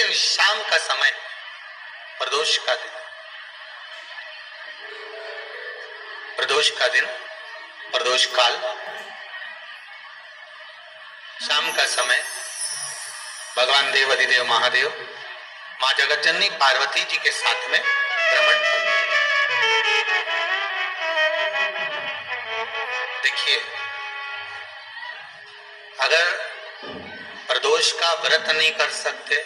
दिन शाम का समय, प्रदोष का दिन, प्रदोष का दिन, प्रदोष काल, शाम का समय, भगवान देव अधिदेव महादेव मां जगतजननी पार्वती जी के साथ में भ्रमण करते। देखिए, अगर प्रदोष का व्रत नहीं कर सकते,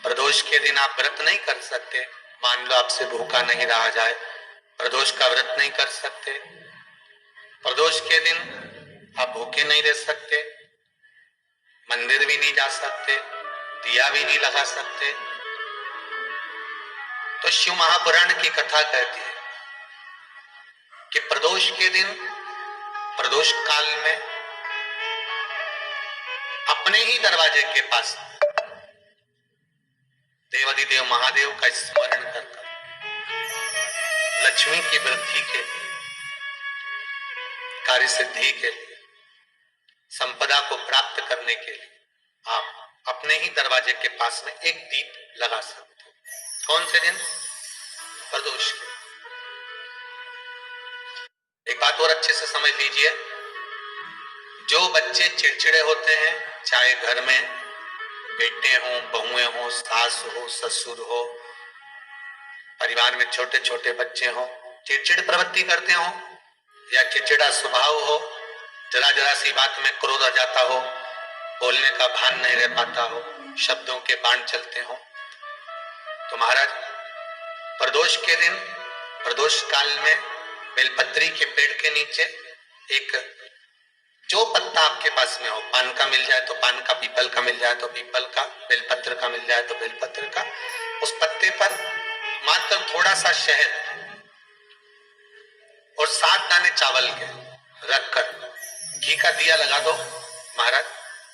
प्रदोष के दिन आप व्रत नहीं कर सकते, मान लो आपसे भूखा नहीं रहा जाए, प्रदोष का व्रत नहीं कर सकते, प्रदोष के दिन आप भूखे नहीं रह सकते, मंदिर भी नहीं जा सकते, दिया भी नहीं लगा सकते, तो शिव महापुराण की कथा कहती है कि प्रदोष के दिन, प्रदोष काल में अपने ही दरवाजे के पास देवाधिदेव महादेव का स्मरण कर लक्ष्मी की वृद्धि के लिए, कार्य सिद्धि के लिए, संपदा को प्राप्त करने के लिए आप अपने ही दरवाजे के पास में एक दीप लगा सकते हो। कौन से दिन? प्रदोष के। एक बात और अच्छे से समझ लीजिए, जो बच्चे चिड़चिड़े होते हैं, चाहे घर में बेटे हों, बहुएं हों, सास हो, ससुर हो, परिवार में छोटे छोटे बच्चे हों, चिड़चिड़ प्रवृत्ति करते हो या चिड़चिड़ा स्वभाव हो, जरा जरा सी बात में क्रोध आ जाता हो, बोलने का भान नहीं रह पाता हो, शब्दों के बाण चलते हो, तो महाराज प्रदोष के दिन, प्रदोष काल में बेलपत्री के पेड़ के नीचे एक, जो पत्ता आपके पास में हो, पान का मिल जाए तो पान का, पीपल का मिल जाए तो पीपल का, बेलपत्र का मिल जाए तो बेलपत्र का, उस पत्ते पर मात्र थोड़ा सा शहद और 7 दाने चावल के रखकर घी का दिया लगा दो महाराज,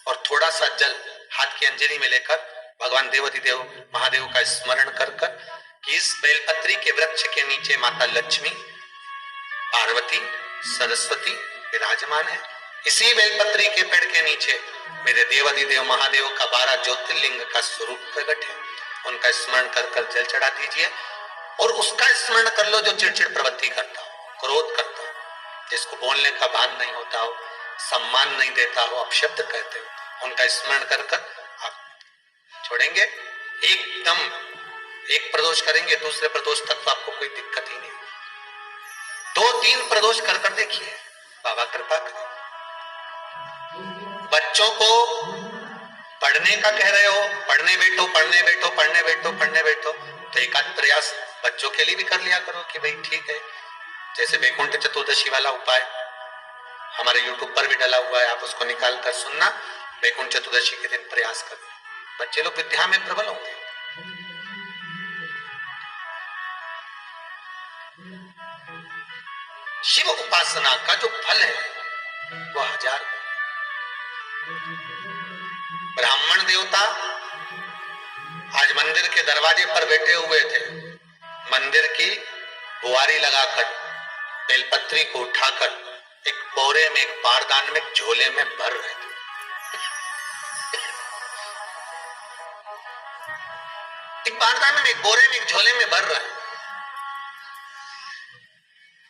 और थोड़ा सा जल हाथ की अंजलि में लेकर भगवान देवाधिदेव महादेव का स्मरण कर कर कि इस बेलपत्री के वृक्ष के नीचे माता लक्ष्मी, पार्वती, सरस्वती विराजमान है, इसी बेलपत्री के पेड़ के नीचे मेरे देवाधिदेव महादेव का 12 ज्योतिर्लिंग का स्वरूप प्रकट है, उनका स्मरण कर कर जल चढ़ा दीजिए और उसका स्मरण कर लो जो चिड़चिड़ प्रवृत्ति करता हो, क्रोध करता हो, जिसको बोलने का भान नहीं होता हो, सम्मान नहीं देता हो, अपशब्द कहते हो, उनका स्मरण कर कर आप छोड़ेंगे। एकदम एक प्रदोष करेंगे, दूसरे प्रदोष तक तो आपको कोई दिक्कत ही नहीं। 2-3 प्रदोष कर कर देखिए, बाबा कृपा करें। बच्चों को पढ़ने का कह रहे हो, पढ़ने बैठो, पढ़ने बैठो, पढ़ने बैठो, पढ़ने बैठो, तो एक आध प्रयास बच्चों के लिए भी कर लिया करो कि भाई ठीक है, जैसे वैकुंठ चतुर्दशी वाला उपाय हमारे YouTube पर भी डला हुआ है, आप उसको निकाल कर सुनना, वैकुंठ चतुर्दशी के दिन प्रयास करो, बच्चे लोग विद्या में प्रबल होंगे। शिव उपासना का जो फल है वो 1000 ब्राह्मण देवता आज मंदिर के दरवाजे पर बैठे हुए थे, मंदिर की बुआरी लगाकर बेलपत्री को उठाकर एक बोरे में, एक बारदान में, एक झोले में भर रहे थे। एक बारदान में, एक बोरे में, एक झोले में भर रहे।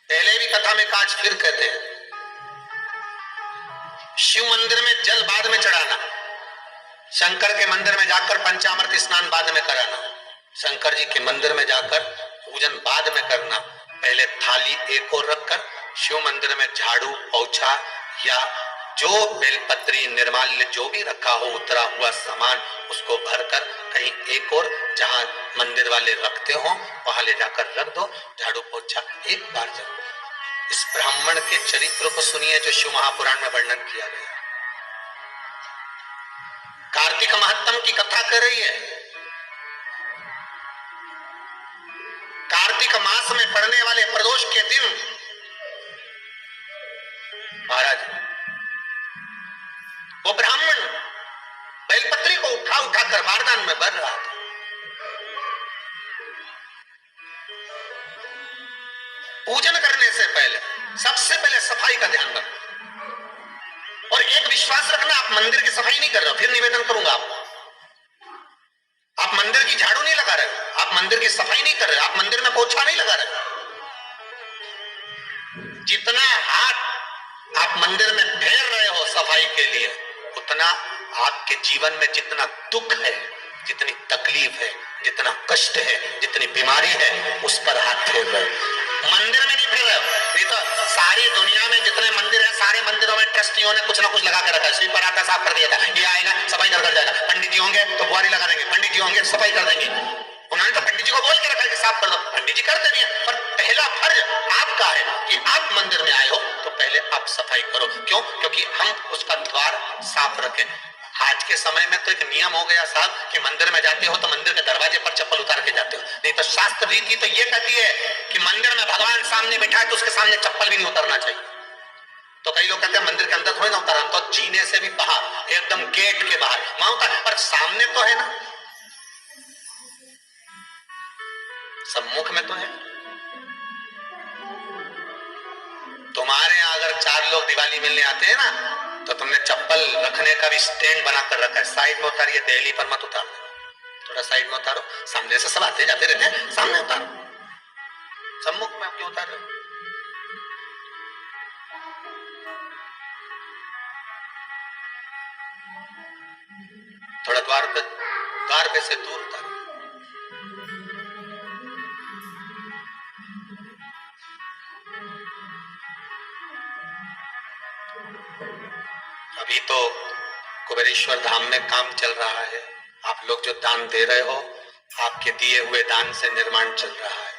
पहले भी कथा में काज फिर कहते हैं, शिव मंदिर में जल बाद में चढ़ाना, शंकर के मंदिर में जाकर पंचामृत स्नान बाद में कराना, शंकर जी के मंदिर में जाकर पूजन बाद में करना, पहले थाली एक और रखकर शिव मंदिर में झाड़ू, पोछा या जो बेलपत्री, निर्माल्य जो भी रखा हो, उतरा हुआ सामान, उसको भरकर कहीं एक और जहां मंदिर वाले रखते हो वहां ले जाकर रख दो, झाड़ू पोछा एक बार जरूर। इस ब्राह्मण के चरित्र को सुनिए जो शिव महापुराण में वर्णन किया गया। कार्तिक महात्म की कथा कर रही है, कार्तिक मास में पड़ने वाले प्रदोष के दिन महाराज वो ब्राह्मण बेलपत्री को उठा उठाकर बारदान में भर रहा था। पूजन करने से पहले सबसे पहले सफाई का ध्यान रखो, और एक विश्वास रखना, आप मंदिर की सफाई नहीं कर रहे हो, फिर निवेदन करूंगा आपको, पोछा नहीं लगा रहे। जितना हाथ आप मंदिर में फेर रहे हो सफाई के लिए, उतना आपके जीवन में जितना दुख है, जितनी तकलीफ है, जितना कष्ट है, जितनी बीमारी है, उस पर हाथ फेर रहे हो। मंदिर में नहीं फेर रहे हो। नहीं तो सारी दुनिया में जितने मंदिर है, सारे मंदिरों में ट्रस्टियों ने कुछ ना कुछ लगा के रखा है। स्वीपर आता साफ कर दिया था, ये आएगा सफाई कर जाएगा, पंडित जी होंगे तो बुआरी लगा देंगे, पंडित जी होंगे सफाई कर देंगे। उन्होंने तो पंडित जी को बोल के रखा है कि साफ कर दो, पंडित जी करते नहीं है। पर पहला फर्ज आपका है कि आप मंदिर में आए हो तो पहले आप सफाई करो। क्यों? क्योंकि हम उसका द्वार साफ रखें। आज के समय में तो एक नियम हो गया साहब कि मंदिर में जाते हो तो मंदिर के दरवाजे पर चप्पल उतार के जाते हो। नहीं तो शास्त्र रीति तो ये कहती है कि मंदिर में भगवान सामने बैठा है तो उसके सामने चप्पल भी नहीं उतारना चाहिए। तो कई लोग कहते हैं मंदिर के अंदर थोड़ी ना उतारा, तो जीने से भी बाहर, एकदम गेट के बाहर वहां उतार, पर सामने तो है ना, सम्मुख में तो है। तुम्हारे यहाँ अगर 4 लोग दिवाली मिलने आते हैं ना, तो तुमने चप्पल रखने का भी स्टैंड बनाकर रखा है, साइड में उतारिए, दहली पर मत उतारो, थोड़ा साइड में उतारो। सामने से सब आते जाते रहते हैं, सामने उतारो, सम्मुख में क्यों उतार रहे हो? थोड़ा द्वार पे से दूर उतारो। अभी तो कुबेरेश्वर धाम में काम चल रहा है। आप लोग जो दान दे रहे हो, आपके दिए हुए दान से निर्माण चल रहा है।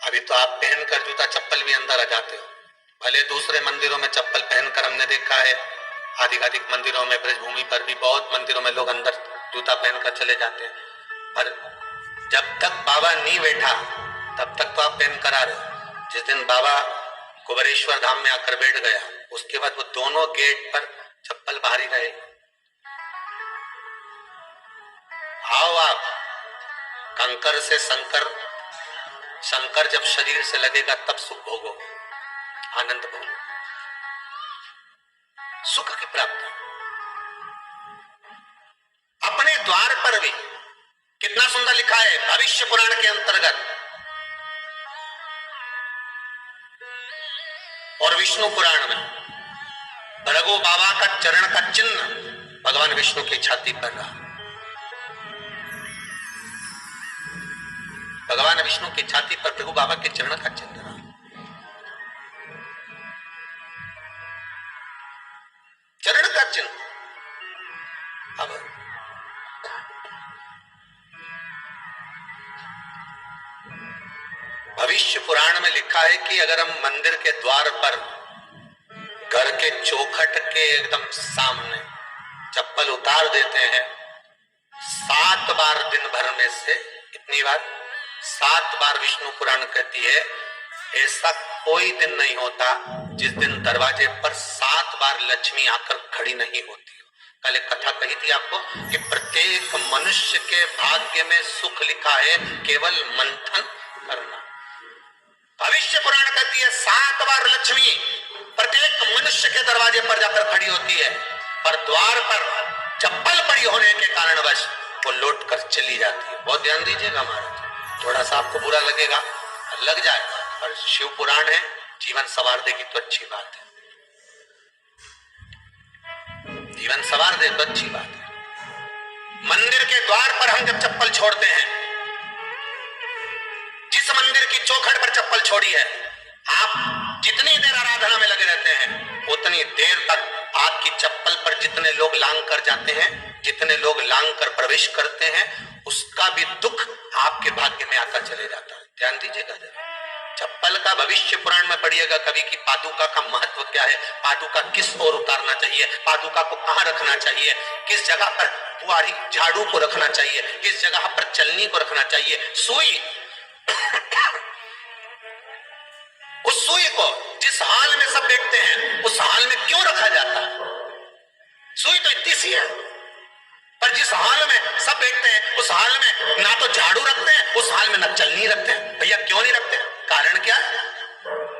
अभी तो आप पहनकर जूता चप्पल भी अंदर आ जाते हो। भले दूसरे मंदिरों में चप्पल पहनकर हमने देखा है, आधिकाधिक मंदिरों में, ब्रजभूमि पर भी बहुत मंदिरों में लोग अंदर जूता पहनकर चले जाते हैं। पर जब तक बाबा नहीं बैठा तब तक तो आप पहनकर आ रहे हो। जिस दिन बाबा कुबेरेश्वर धाम में आकर बैठ गया, उसके बाद वो दोनों गेट पर चप्पल बाहरी रहे। आओ आप, कंकर से शंकर, शंकर जब शरीर से लगेगा तब सुख भोगो, आनंद भोगो, सुख की प्राप्ति। अपने द्वार पर भी कितना सुंदर लिखा है भविष्य पुराण के अंतर्गत और विष्णु पुराण में, भृगु बाबा का चरण का चिन्ह भगवान विष्णु की छाती पर रहा। भगवान विष्णु की छाती पर भृगु बाबा के चरण का चिन्ह रहा। चरण का चिन्ह। अब भविष्य पुराण में लिखा है कि अगर हम मंदिर के द्वार पर, घर के चौखट के एकदम सामने चप्पल उतार देते हैं, 7 बार दिन भर में से, कितनी बार? 7 बार विष्णु पुराण कहती है ऐसा कोई दिन नहीं होता जिस दिन दरवाजे पर 7 बार लक्ष्मी आकर खड़ी नहीं होती। कल एक कथा कही थी आपको कि प्रत्येक मनुष्य के भाग्य में सुख लिखा है, केवल मंथन करना। भविष्य पुराण कहती है 7 बार लक्ष्मी प्रत्येक मनुष्य के दरवाजे पर जाकर खड़ी होती है, पर द्वार पर चप्पल पड़ी होने के कारणवश वो लौट कर चली जाती है। बहुत ध्यान दीजिएगा महाराज, थोड़ा सा आपको बुरा लगेगा, लग जाए, पर शिव पुराण है, जीवन संवार देगी तो अच्छी बात है, जीवन संवार दे तो अच्छी बात है। मंदिर के द्वार पर हम जब चप्पल छोड़ते हैं, जिस मंदिर की चौखट पर चप्पल छोड़ी है, आप जितनी देर आराधना में लगे रहते हैं उतनी देर तक आपकी चप्पल पर जितने लोग लांग कर जाते हैं, जितने लोग लांग कर प्रवेश करते हैं, उसका भी दुख आपके भाग्य में आता चले जाता है। ध्यान दीजिएगा जरा, चप्पल का भविष्य पुराण में पढ़िएगा कभी कि पादुका का महत्व क्या है, पादुका किस ओर उतारना चाहिए, पादुका को कहां रखना चाहिए, किस जगह पर बुआरी झाड़ू को रखना चाहिए, किस जगह पर चलनी को रखना चाहिए, सुई उस सुई को जिस हाल में सब बैठते हैं उस हाल में क्यों रखा जाता है? सुई तो इतनी सी है, पर जिस हाल में सब बैठते हैं उस हाल में ना तो झाड़ू रखते हैं, उस हाल में ना चलनी रखते हैं। भैया क्यों नहीं रखते? कारण क्या है?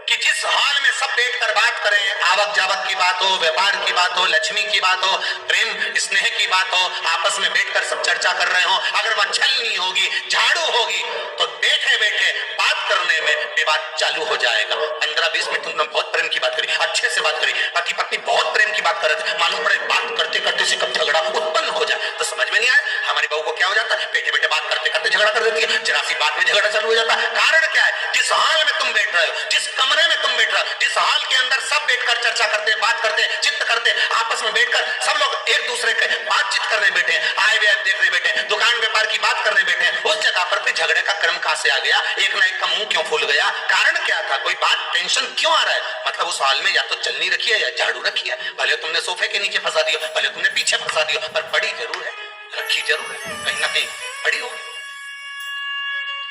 कि जिस हॉल में सब बैठकर बात करें, आवक जावक की बात हो, व्यापार की बात हो, लक्ष्मी की बात हो, प्रेम स्नेह की बात हो, आपस में बैठकर सब चर्चा कर रहे हो, अगर वह छलनी होगी, झाड़ू होगी, तो बैठे बैठे बात करने में विवाद चालू हो जाएगा। 15-20 मिनट तुमने बहुत प्रेम की बात करी, अच्छे से बात करी, पति पत्नी बहुत प्रेम की बात कर रहे थे, मालूम पड़े बात करते करते से कब झगड़ा उत्पन्न हो जाए तो समझ में नहीं आया। हमारी बहू को क्या हो जाता है, बैठे बैठे बात करते करते झगड़ा कर देती है, जरा सी बात में झगड़ा चालू हो जाता है। कारण क्या है, जिस हॉल में तुम बैठ रहे हो, जिस कमरे में तुम बैठ रहे हो, जिस हॉल के अंदर सब बैठकर चर्चा करते, बात करते, चित्त करते, आपस में बैठकर सब लोग एक दूसरे के बातचीत करने बैठे, आय व्यय देखने बैठे, दुकान व्यापार की बात करने बैठे, उस जगह पर फिर झगड़े का क्रम कहां से आ गया, एक ना एक का मुंह क्यों फूल गया, कारण क्या था, कोई बात टेंशन क्यों आ रहा है, मतलब उस हॉल में या तो चलनी रखी है या झाड़ू रखी है, भले तुमने सोफे के नीचे फंसा दिया, भले तुमने पीछे फंसा दिया, पर बड़ी जरूर है, रखी जरूर है, कहीं ना कहीं बड़ी हो।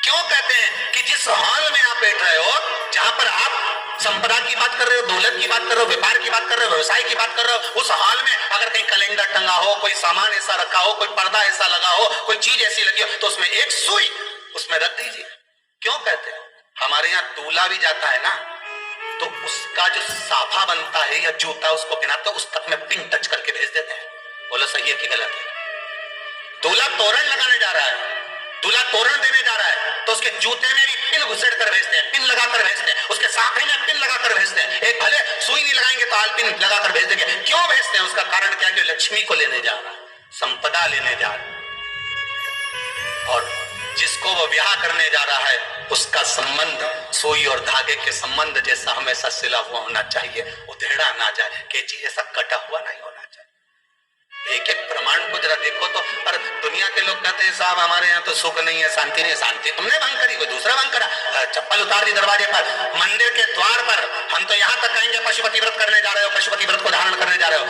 क्यों कहते हैं कि जिस हॉल में आप बैठ रहे हो, जहां पर आप संपदा की बात कर रहे हो, दौलत की बात कर रहे हो, व्यापार की बात कर रहे हो, व्यवसाय की बात कर रहे हो, उस हॉल में अगर कहीं कैलेंडर टंगा हो, कोई सामान ऐसा रखा हो, कोई पर्दा ऐसा लगा हो, कोई चीज ऐसी लगी हो, तो उसमें एक सुई उसमें रख दीजिए। क्यों कहते हैं, हमारे यहाँ दूल्हा भी जाता है ना, तो उसका जो साफा बनता है या जूता उसको पहनाते उस तक में पिन टच करके भेज देते हैं। बोलो सही है कि गलत है? दूल्हा तोरण लगाने जा रहा है, दूल्हा तोरण देने जा रहा है, तो उसके जूते में भी पिन घुसेड़ कर भेजते हैं, पिन लगाकर भेजते हैं, उसके साफे में पिन लगाकर भेजते हैं। एक भले सुई नहीं लगाएंगे तो आल पिन लगाकर भेज देंगे। क्यों भेजते हैं? उसका कारण क्या है कि लक्ष्मी को लेने जा रहा है, संपदा लेने जा रहा है, और जिसको वो ब्याह करने जा रहा है उसका संबंध सुई और धागे के संबंध जैसा हमेशा सिला हुआ होना चाहिए, उधेड़ा ना जाए, कैची जैसा कटा हुआ नहीं होना चाहिए। एक एक प्रमाण को जरा देखो तो। पर दुनिया के लोग कहते हैं साहब हमारे यहाँ तो सुख नहीं है, शांति नहीं है। शांति तुमने भंग करी, कोई दूसरा भंग करा। चप्पल उतार दी दरवाजे पर, मंदिर के द्वार पर। हम तो यहाँ तक कहेंगे पशुपति व्रत करने जा रहे हो, पशुपति व्रत को धारण करने जा रहे हो,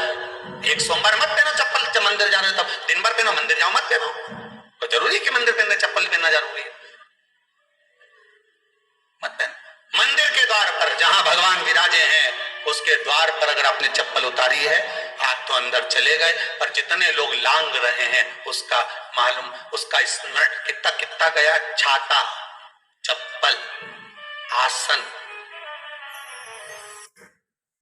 एक सोमवार मत पहनो चप्पल, जब मंदिर जा रहे हो तब दिन भर पहनो, मंदिर जाओ मत पहनो। तो जरूरी कि मंदिर पहनने चप्पल पहनना जरूरी है? मत पहन। मंदिर के द्वार पर जहां भगवान विराजे हैं उसके द्वार पर अगर आपने चप्पल उतारी है, आप तो अंदर चले गए, पर जितने लोग लांग रहे हैं उसका मालूम, उसका स्मरण कितना कितना गया। छाता, चप्पल, आसन,